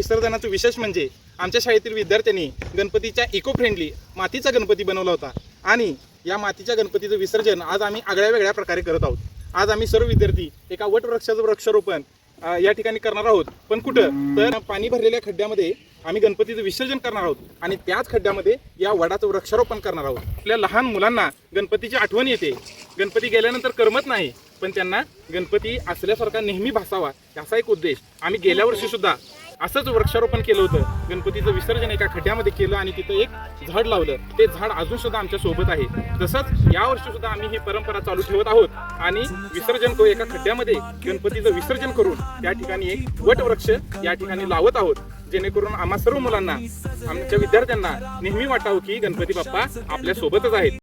विसर्जनाचं विशेष म्हणजे आमच्या शाळेतील विद्यार्थ्यांनी गणपतीच्या इको फ्रेंडली मातीचा गणपती बनवला होता आणि या मातीच्या गणपतीचं विसर्जन आज आम्ही आगळ्या वेगळ्या प्रकारे करत आहोत। आज आम्ही सर्व विद्यार्थी एका वटवृक्षाचं वृक्षारोपण या ठिकाणी करणार आहोत। पण कुठं तर पाणी भरलेल्या खड्ड्यामध्ये आम्ही गणपतीचं विसर्जन करणार आहोत आणि त्याच खड्ड्यामध्ये या वडाचं वृक्षारोपण करणार आहोत। आपल्या लहान मुलांना गणपतीची आठवण येते, गणपती गेल्यानंतर करमत नाही, पण त्यांना गणपती असल्यासारखा नेहमी भासावा याचा एक उद्देश आम्ही गेल्या वर्षी सुद्धा असंच वृक्षारोपण केलं होतं। गणपतीचं विसर्जन एका खड्ड्यामध्ये केलं आणि तिथं एक झाड लावलं, ते झाड अजून सुद्धा आमच्या सोबत आहे। तसंच या वर्षी सुद्धा आम्ही ही परंपरा चालू ठेवत आहोत आणि विसर्जन करू एका खड्ड्यामध्ये गणपतीचं विसर्जन करून त्या ठिकाणी एक वटवृक्ष या ठिकाणी लावत आहोत, जेणेकरून आम्हा सर्व मुलांना, आमच्या विद्यार्थ्यांना नेहमी वाटावं की गणपती बाप्पा आपल्या सोबतच आहेत।